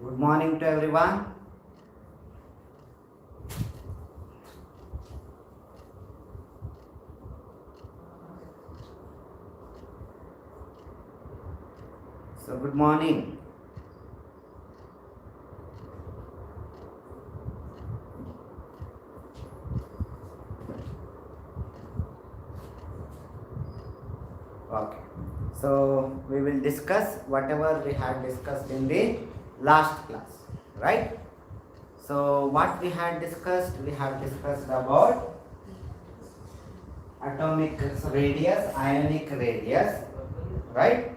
Good morning to everyone. So, good morning. Okay. So, we will discuss whatever we had discussed in the last class, right? So, what we had discussed? We have discussed about atomic radius, ionic radius, right?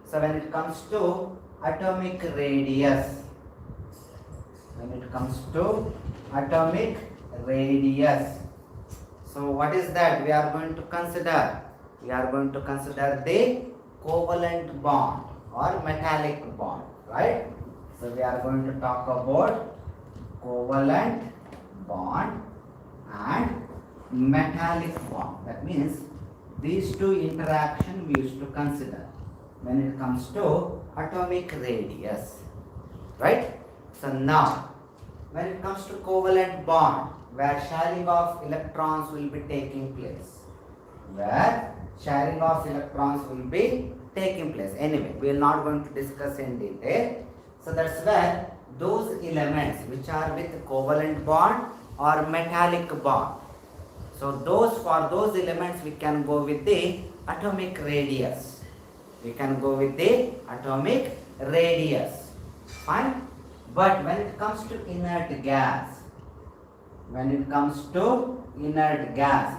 So, when it comes to atomic radius, so what is that we are going to consider? We are going to consider the covalent bond or metallic bond, right? So we are going to talk about covalent bond and metallic bond. That means these two interaction we used to consider when it comes to atomic radius, right? So now, when it comes to covalent bond, where sharing of electrons will be taking place, Anyway, we are not going to discuss in detail. So that's where those elements which are with covalent bond or metallic bond. So for those elements we can go with the atomic radius. Fine. But when it comes to inert gas,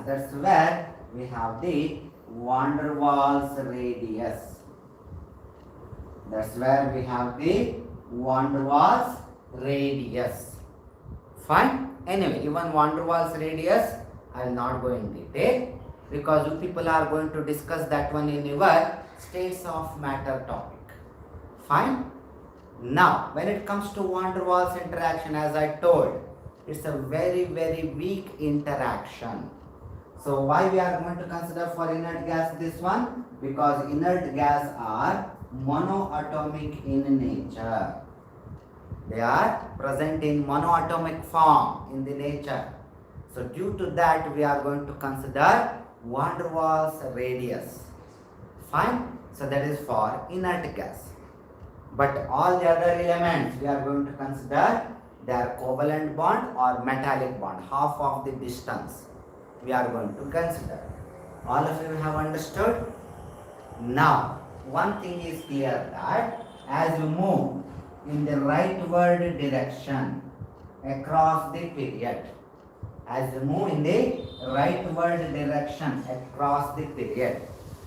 that's where we have the van der Waals radius. Fine. Anyway, even van der Waals radius, I will not go in detail because you people are going to discuss that one in your states of matter topic. Fine. Now, when it comes to van der Waals interaction, as I told, it's a very, very weak interaction. So, why we are going to consider for inert gas this one? Because inert gas are monoatomic in nature. They are present in monoatomic form in the nature. So, due to that, we are going to consider van der Waals radius. Fine? So, that is for inert gas. But all the other elements we are going to consider their covalent bond or metallic bond, half of the distance we are going to consider. All of you have understood? Now, one thing is clear that as you move in the rightward direction across the period,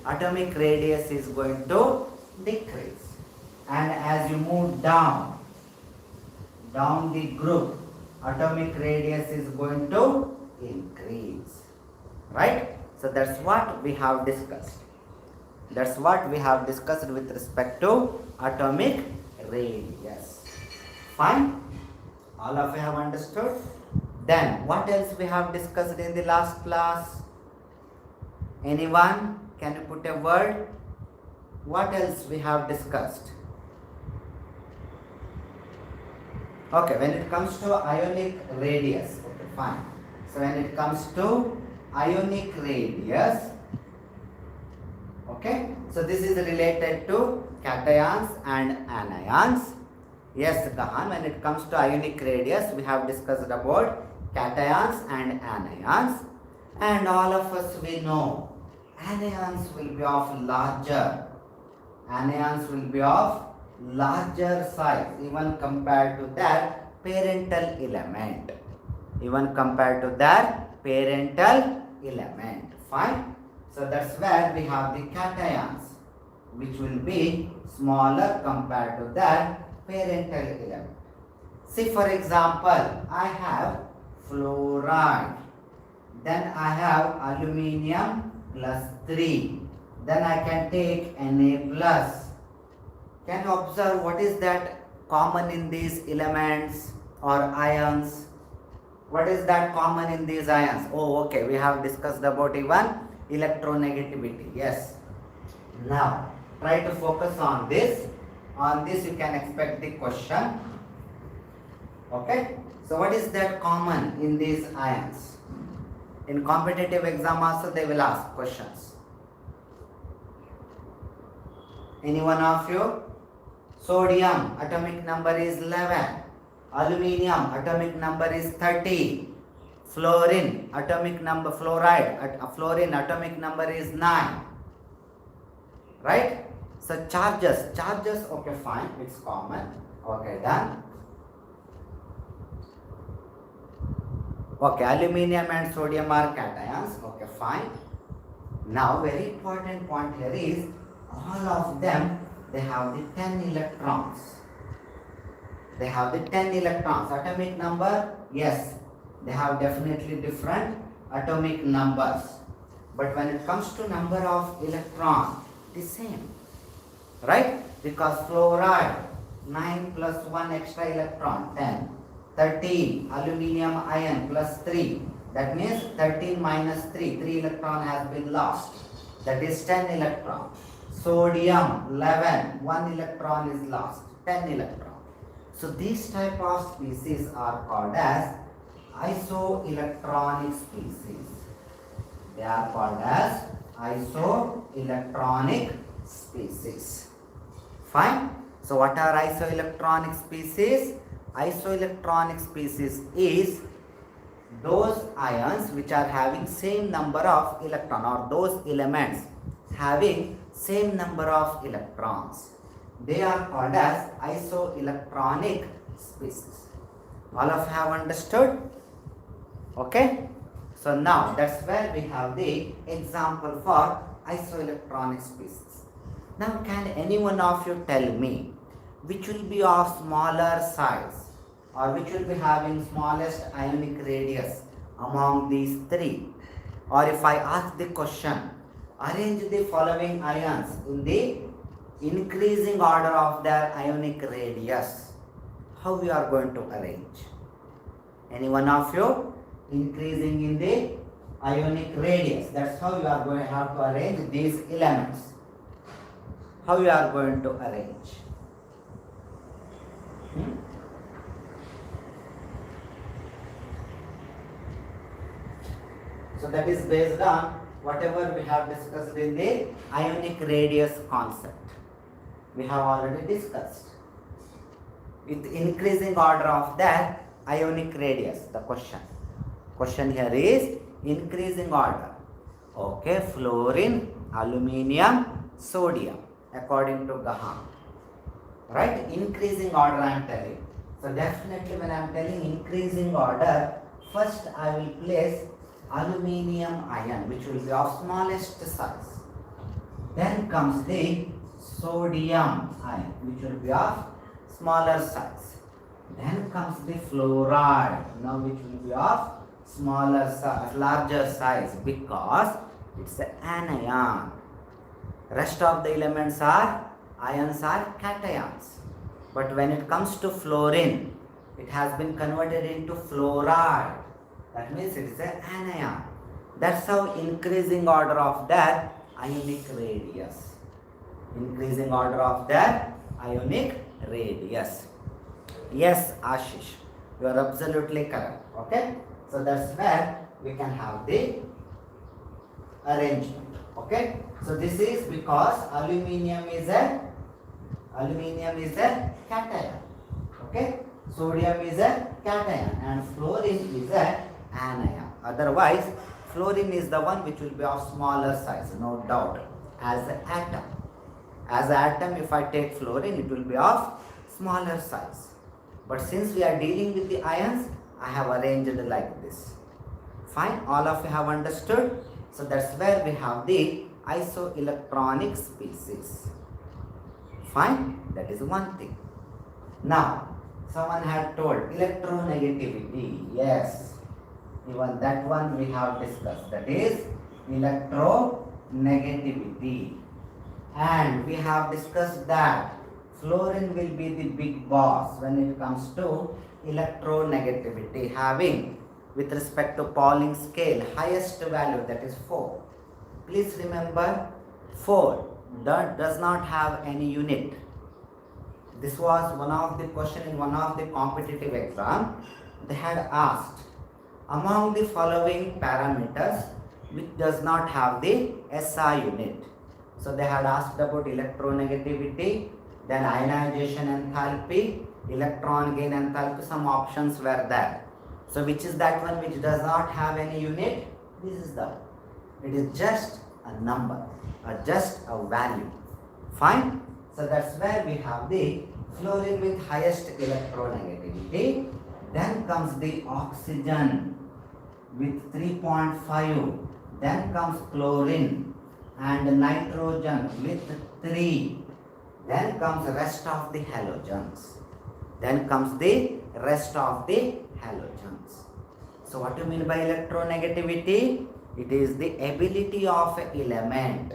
atomic radius is going to decrease. And as you move down the group, atomic radius is going to increase, right? So that's what we have discussed. With respect to atomic radius. Fine? All of you have understood? Then what else we have discussed in the last class? Anyone? Can you put a word? What else we have discussed? Okay, when it comes to ionic radius, okay, fine. So when it comes to ionic radius, okay, so this is related to cations and anions. Yes, Gahan, when it comes to ionic radius, we have discussed about cations and anions. And all of us we know, anions will be of larger size even compared to their parental element. Fine. So that's where we have the cations, which will be smaller compared to their parental element. See, for example, I have fluoride, then I have aluminium plus 3, then I can take Na plus. Can you observe what is that common in these elements or ions? What is that common in these ions? Oh, okay, we have discussed about even electronegativity. Yes. Now, try to focus on this. On this you can expect the question. Okay. So what is that common in these ions? In competitive exam also they will ask questions. Any one of you? Sodium atomic number is 11. Aluminium atomic number is 30. Fluorine atomic number fluorine atomic number is 9. Right? So charges, okay fine, it's common. Okay, done. Okay, aluminium and sodium are cations. Okay, fine. Now, very important point here is all of them, they have the 10 electrons. They have the 10 electrons. Atomic number, yes, they have definitely different atomic numbers. But when it comes to number of electrons, the same. Right? Because fluoride, 9 plus 1 extra electron, 10. 13, aluminium ion plus 3. That means 13 minus 3, 3 electron has been lost. That is 10 electron. Sodium, 11, 1 electron is lost, 10 electron. So these type of species are called as isoelectronic species. They are called as isoelectronic species. Fine. So what are isoelectronic species? Isoelectronic species is those ions which are having same number of electrons, or those elements having same number of electrons. They are called as isoelectronic species. All of you have understood? Okay. So now that's where we have the example for isoelectronic species. Now can any one of you tell me which will be of smaller size or which will be having smallest ionic radius among these three? Or if I ask the question, arrange the following ions in the increasing order of their ionic radius, how we are going to arrange? Any one of you? Increasing in the ionic radius, that's how you are going to have to arrange these elements. How you are going to arrange? So that is based on whatever we have discussed in the ionic radius concept. We have already discussed. With increasing order of that ionic radius, the question here is increasing order. Okay, fluorine, aluminium, sodium, according to Graham. Right? Increasing order I am telling. So definitely when I am telling increasing order, first I will place aluminium ion, which will be of smallest size. Then comes the sodium ion, which will be of smaller size. Then comes the fluoride, now which will be of smaller size, larger size, because it's an anion. Rest of the elements are ions, are cations. But when it comes to fluorine, it has been converted into fluoride. That means it is an anion. That's how increasing order of that ionic radius. Increasing order of that ionic radius. Yes, Ashish, you are absolutely correct. Okay, so that's where we can have the arrangement. Okay, so this is because aluminium is a cation. Okay, sodium is a cation and fluorine is a anion. Otherwise, fluorine is the one which will be of smaller size, no doubt, as an atom. As an atom, if I take fluorine, it will be of smaller size. But since we are dealing with the ions, I have arranged it like this. Fine, all of you have understood? So that's where we have the isoelectronic species. Fine, that is one thing. Now, someone had told electronegativity. Yes, even that one we have discussed. That is electronegativity. And we have discussed that fluorine will be the big boss when it comes to electronegativity, having with respect to Pauling scale highest value, that is 4. Please remember 4 does not have any unit. This was one of the question in one of the competitive exam. They had asked, among the following parameters which does not have the SI unit. So they had asked about electronegativity, then ionization enthalpy, electron gain enthalpy, some options were there. So which is that one which does not have any unit? This is the one. It is just a number or just a value. Fine. So that's where we have the fluorine with highest electronegativity. Then comes the oxygen with 3.5. Then comes chlorine and nitrogen with 3. Then comes the rest of the halogens. So what do you mean by electronegativity? It is the ability of an element.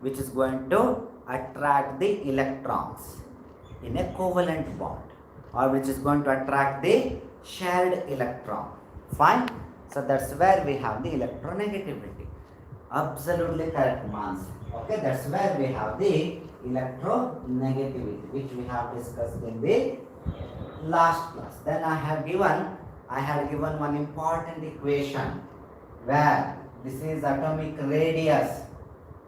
Which is going to attract the electrons in a covalent bond, or which is going to attract the shared electron. Fine. So that's where we have the electronegativity. Absolutely correct, Mans. Okay, that's where we have the electronegativity, which we have discussed in the last class. Then I had given one important equation where this is atomic radius,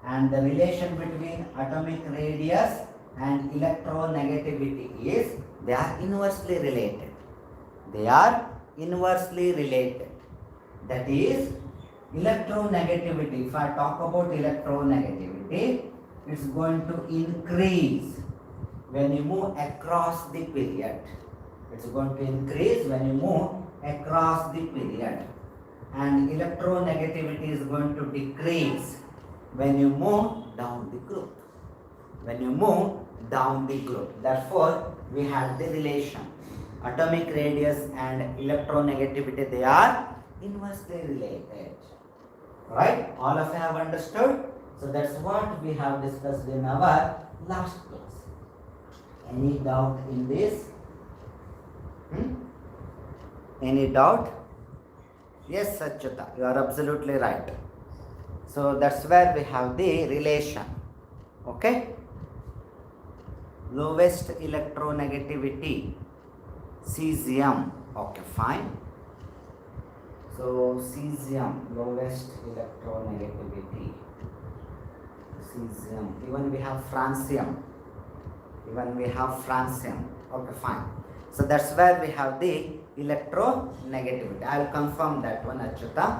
and the relation between atomic radius and electronegativity is they are inversely related. That is electronegativity. If I talk about electronegativity, it's going to increase when you move across the period. And electronegativity is going to decrease when you move down the group. Therefore, we have the relation. Atomic radius and electronegativity, they are inversely related. Right? All of you have understood? So that's what we have discussed in our last class. Any doubt in this? Any doubt? Yes, Achyuta, you are absolutely right. So that's where we have the relation. Okay? Lowest electronegativity, cesium. Okay, fine. So cesium, lowest electronegativity, cesium. Even we have francium. Okay, fine. So that's where we have the electronegativity. I will confirm that one, Achyuta.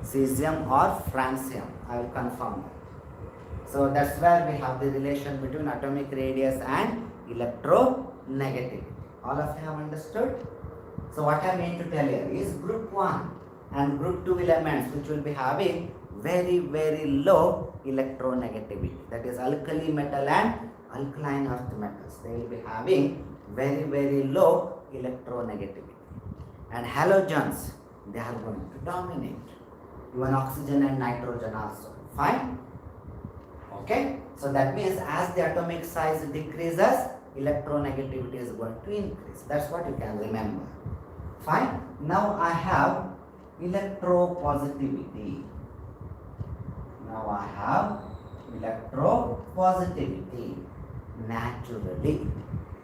Cesium or francium. I will confirm that. So that's where we have the relation between atomic radius and electronegativity. All of you have understood? So what I mean to tell here is group 1 and group 2 elements which will be having very, very low electronegativity. That is alkali metal and alkaline earth metals. They will be having very, very low electronegativity. And halogens, they are going to dominate. Even oxygen and nitrogen also. Fine? Okay? So that means as the atomic size decreases, electronegativity is going to increase. That's what you can remember. Fine? Now I have electropositivity. Naturally,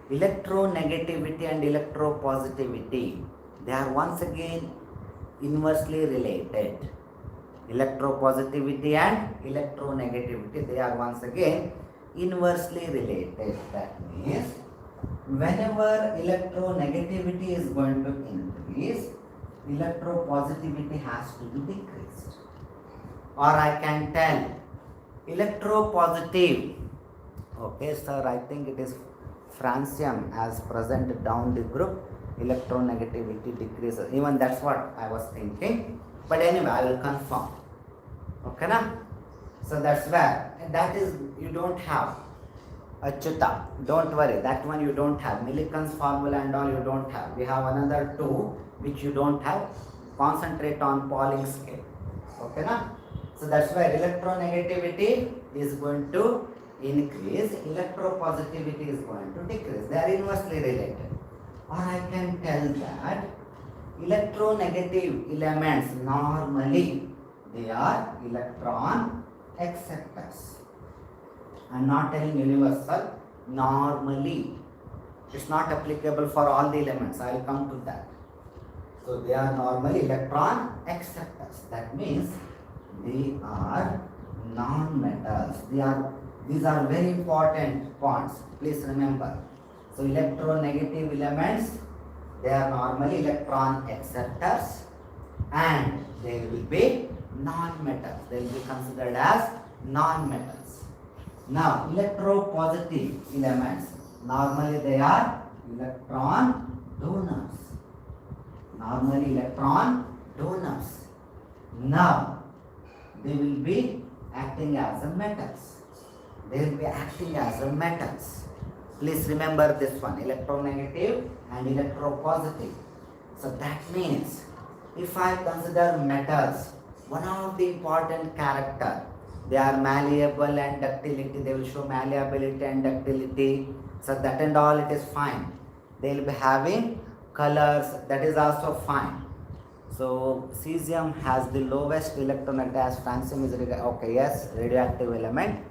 electronegativity and electropositivity, they are once again inversely related. Electropositivity and electronegativity, they are once again inversely related. That means whenever electronegativity is going to increase, electropositivity has to be decreased. Or I can tell electropositive. Okay, sir, I think it is francium as present down the group, electronegativity decreases. Even that's what I was thinking. But anyway, I will confirm. Okay, na? So that's where, that is, you don't have. Achyuta, don't worry, that one you don't have. Millikan's formula and all you don't have. We have another two which you don't have. Concentrate on Pauling scale. Okay, na? So that's why electronegativity is going to increase, electropositivity is going to decrease. They are inversely related. Or I can tell that electronegative elements normally they are electron acceptors. I am not telling universal, normally. It's not applicable for all the elements. I will come to that. So they are normally electron acceptors. That means they are non-metals. These are very important points. Please remember. So electronegative elements, they are normally electron acceptors and they will be non-metals. They will be considered as non-metals. Now electropositive elements, normally they are electron donors. Normally electron donors. Now they will be acting as a metals. They will be acting as a metals. Please remember this one, electronegative and electropositive. So that means if I consider metals, one of the important character, they are malleable and ductility. They will show malleability and ductility. So that and all it is fine. They will be having colors, that is also fine. So cesium has the lowest electronegativity as francium is okay, yes, radioactive element.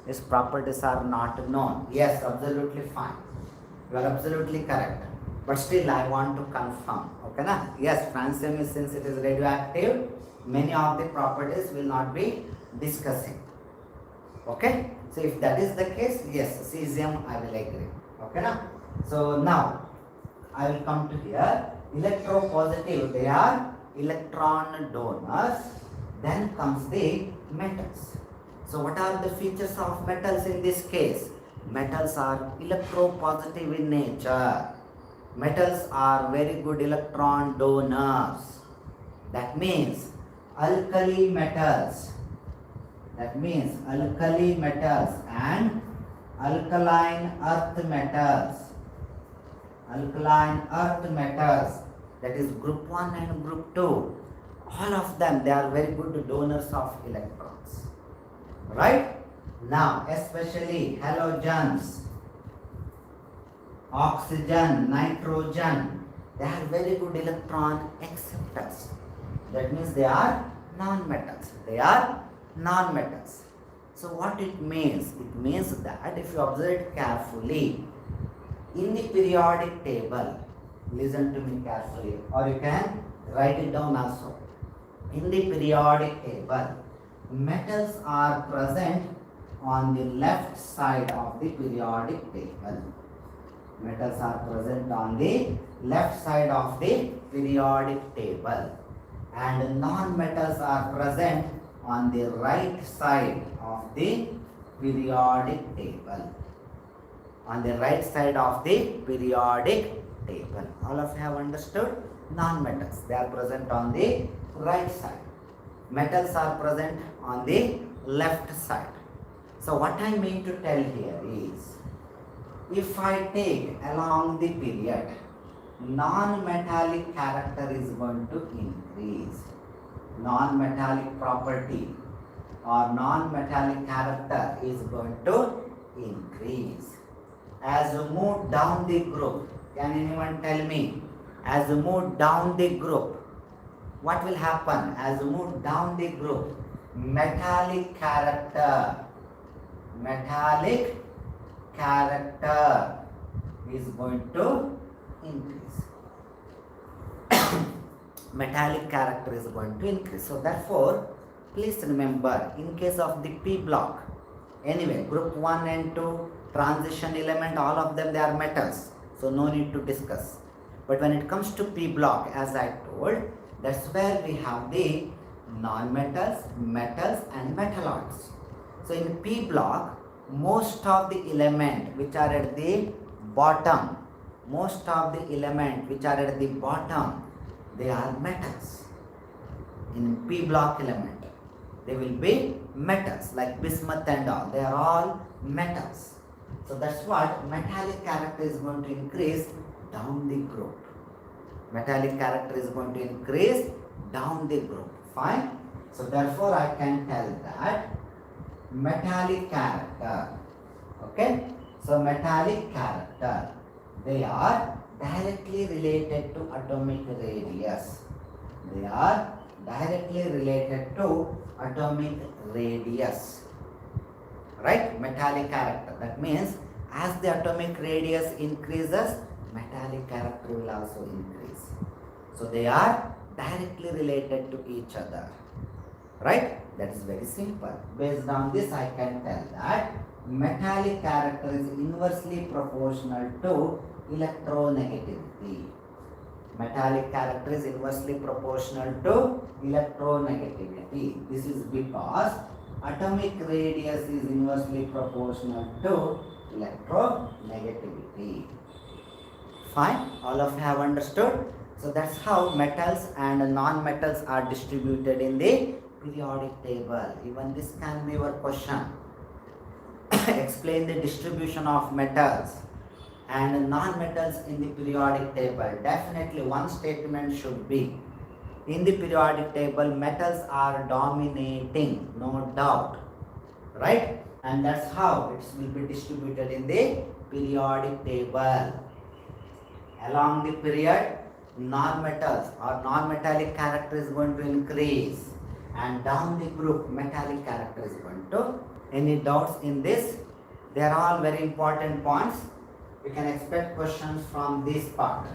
Its properties are not known. Yes, absolutely fine. You are absolutely correct. But still I want to confirm. Okay na? Yes, francium is, since it is radioactive, many of the properties will not be discussing. Okay? So if that is the case, yes, cesium I will agree. Okay na? So now I will come to here. Electropositive, they are electron donors. Then comes the metals. So what are the features of metals in this case? Metals are electropositive in nature. Metals are very good electron donors. That means alkali metals. That means alkali metals and alkaline earth metals. Alkaline earth metals, that is group 1 and group 2. All of them, they are very good donors of electrons. Right? Now, especially halogens, oxygen, nitrogen, they are very good electron acceptors. That means they are non-metals. They are non-metals. So what it means? It means that if you observe it carefully, in the periodic table, listen to me carefully, or you can write it down also. In the periodic table, metals are present on the left side of the periodic table. Metals are present on the left side of the periodic table, and non-metals are present on the right side of the periodic table. On the right side of the periodic table. All of you have understood? Non-metals, they are present on the right side. Metals are present on the left side. So what I mean to tell here is, if I take along the period, non-metallic character is going to increase. Non-metallic property or non-metallic character is going to increase. As you move down the group, can anyone tell me, as you move down the group, what will happen? As you move down the group, metallic character is going to increase. Metallic character is going to increase. So therefore, please remember, in case of the P block, anyway, group 1 and 2, transition element, all of them, they are metals. So no need to discuss. But when it comes to P block, as I told, that's where we have the non-metals, metals and metalloids. So in P block, most of the element which are at the bottom, they are metals. In P block element, they will be metals like bismuth and all. They are all metals. So that's what metallic character is going to increase down the group. Metallic character is going to increase down the group. Fine. So therefore I can tell that metallic character. Okay. So metallic character, they are directly related to atomic radius. They are directly related to atomic radius. right? Metallic character. That means as the atomic radius increases, metallic character will also increase. So they are directly related to each other, right? That is very simple. Based on this, I can tell that metallic character is inversely proportional to electronegativity. Metallic character is inversely proportional to electronegativity. This is because atomic radius is inversely proportional to electronegativity. Fine, all of you have understood. So that's how metals and non-metals are distributed in the periodic table. Even this can be your question. Explain the distribution of metals and non-metals in the periodic table. Definitely one statement should be, in the periodic table metals are dominating, no doubt, right? And that's how it will be distributed in the periodic table. Along the period, non-metals or non-metallic character is going to increase, and down the group metallic character is going to. Any doubts in this? They are all very important points. You can expect questions from this part.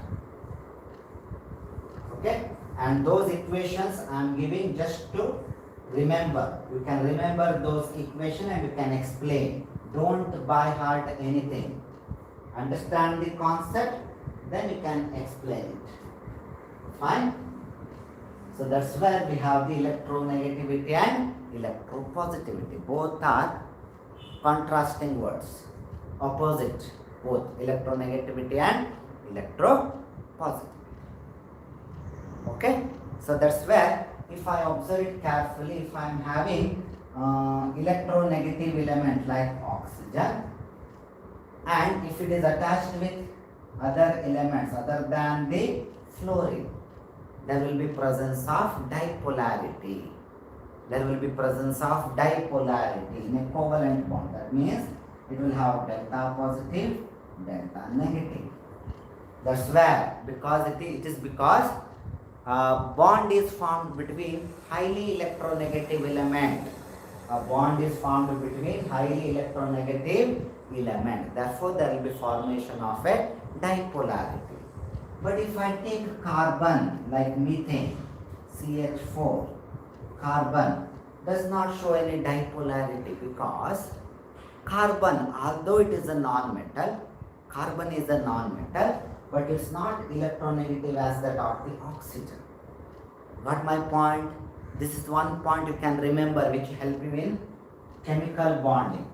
Okay? And those equations I am giving just to remember. You can remember those equations and you can explain. Don't by heart anything. Understand the concept, then you can explain it. Fine? So that's where we have the electronegativity and electropositivity. Both are contrasting words, opposite, both electronegativity and electropositivity. Okay? So that's where, if I observe it carefully, if I am having electronegative element like oxygen, and if it is attached with other elements other than the fluorine, there will be presence of dipolarity. There will be presence of dipolarity in a covalent bond. That means it will have delta positive, delta negative. That's where, because it is because bond is formed between highly electronegative element. A bond is formed between highly electronegative element. Therefore, there will be formation of a dipolarity. But if I take carbon like methane, CH4, carbon does not show any dipolarity, because carbon, although it is a non-metal, carbon is a non-metal, but it's not electronegative as that of the oxygen. Got my point? This is one point you can remember which help you in chemical bonding.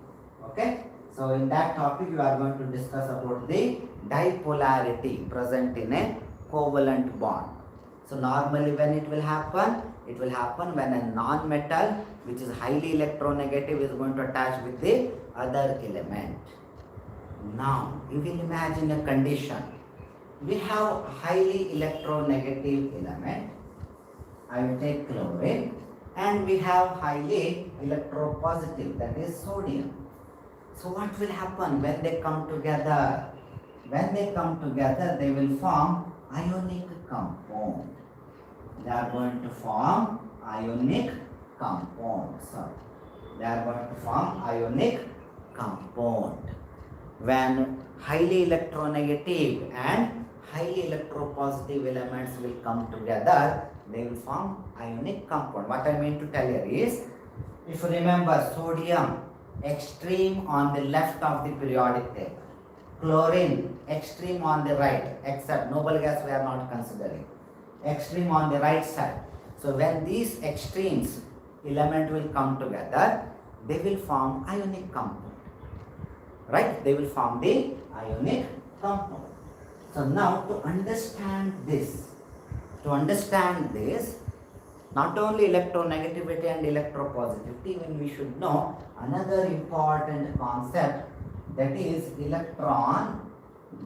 Okay? So in that topic you are going to discuss about the dipolarity present in a covalent bond. So normally when it will happen when a non-metal which is highly electronegative is going to attach with the other element. Now you will imagine a condition. We have highly electronegative element. I will take chlorine, and we have highly electropositive, that is sodium. So what will happen when they come together? When they come together, they will form ionic compound. They are going to form ionic compound. They are going to form ionic compound. When highly electronegative and highly electropositive elements will come together, they will form ionic compound. What I mean to tell you is, if you remember, sodium extreme on the left of the periodic table, chlorine extreme on the right, except noble gas we are not considering, extreme on the right side. So when these extremes element will come together, they will form ionic compound, right? They will form the ionic compound. So now to understand this, not only electronegativity and electropositivity, even we should know another important concept, that is electron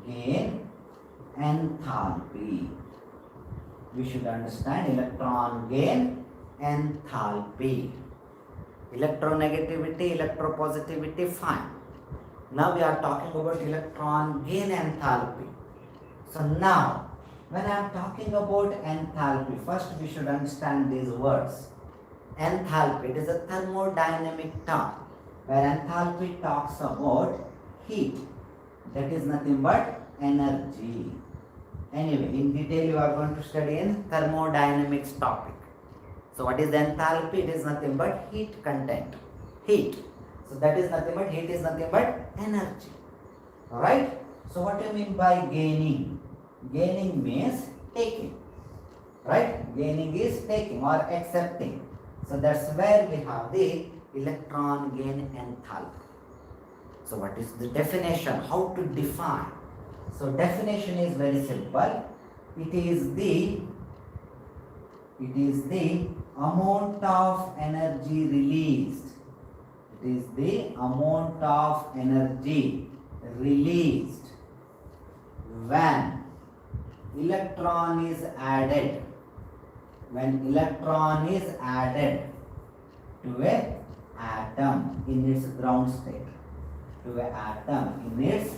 gain enthalpy. We should understand electron gain enthalpy. Electronegativity, electropositivity, fine. Now we are talking about electron gain enthalpy. So now, when I am talking about enthalpy, first we should understand these words. Enthalpy, it is a thermodynamic term. where enthalpy talks about heat. That is nothing but energy. Anyway, in detail you are going to study in thermodynamics topic. So what is enthalpy? It is nothing but heat content. Heat. So that is nothing but heat is nothing but energy. Alright? So what do you mean by gaining? Gaining means taking. Right? Gaining is taking or accepting. So that's where we have the electron gain enthalpy. So what is the definition? How to define? So definition is very simple. It is the amount of energy released. It is the amount of energy released when electron is added. When electron is added to a atom in its ground state. To an atom in its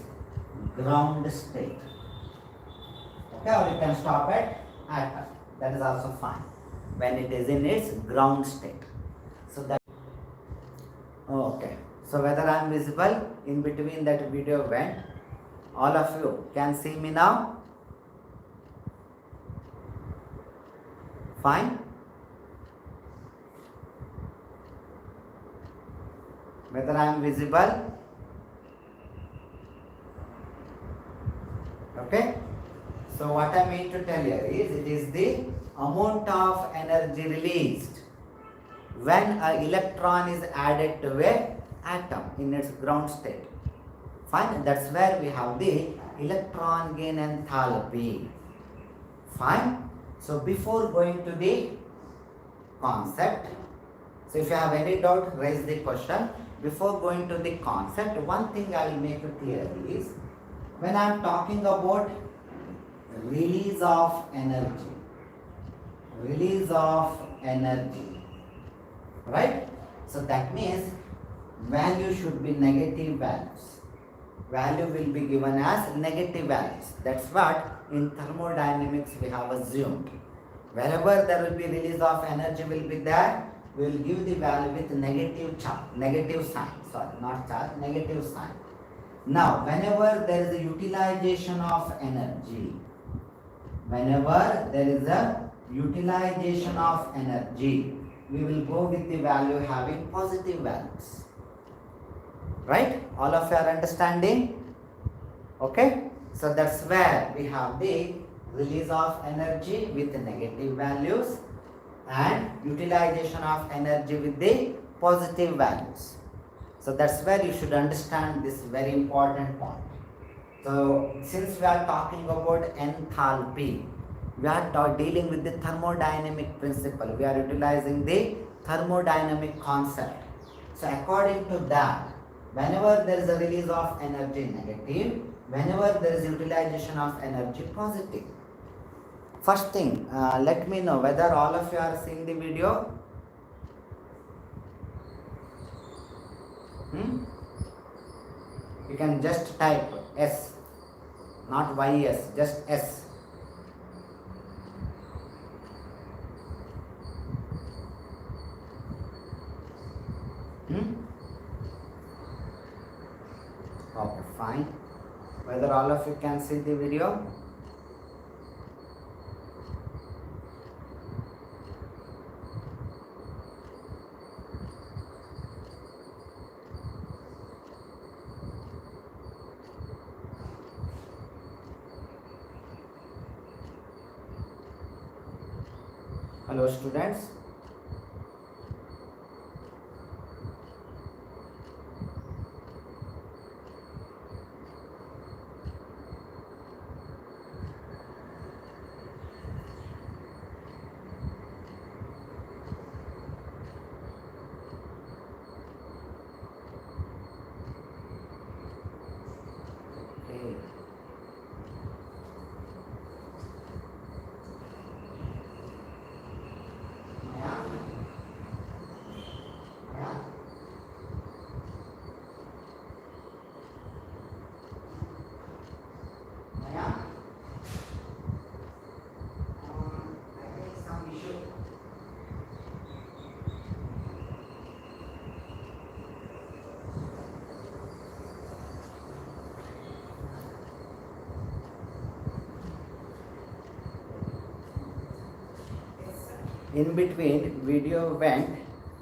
ground state. Okay, or you can stop at atom. That is also fine. When it is in its ground state. So that. Okay. So whether I am visible in between that video went, all of you can see me now. Fine. Whether I am visible. Okay. So what I mean to tell here is it is the amount of energy released when an electron is added to a atom in its ground state. Fine. That's where we have the electron gain enthalpy. Fine. So before going to the concept, so if you have any doubt, raise the question. Before going to the concept, one thing I will make it clear is when I am talking about release of energy, right? So that means value should be negative values. Value will be given as negative values. That's what in thermodynamics we have assumed. Wherever there will be release of energy will be there, we will give the value with negative sign. Sorry, not charge, negative sign. Now, whenever there is a utilization of energy, we will go with the value having positive values. Right? All of you are understanding? Okay? So that's where we have the release of energy with negative values and utilization of energy with the positive values. So that's where you should understand this very important point. So since we are talking about enthalpy, we are dealing with the thermodynamic principle. We are utilizing the thermodynamic concept. So according to that, whenever there is a release of energy negative, whenever there is utilization of energy positive. First thing, let me know whether all of you are seeing the video. You can just type S, not YS, just S. Okay, fine. Whether all of you can see the video? Hello students. In between video went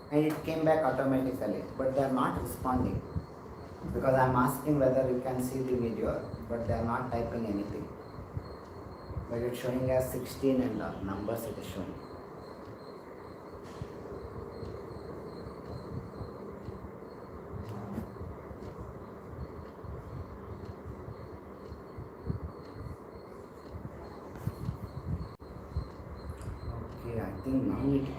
and it came back automatically, but they are not responding because I am asking whether you can see the video, but they are not typing anything, but it's showing as 16 and the numbers it is showing. Okay, I think now it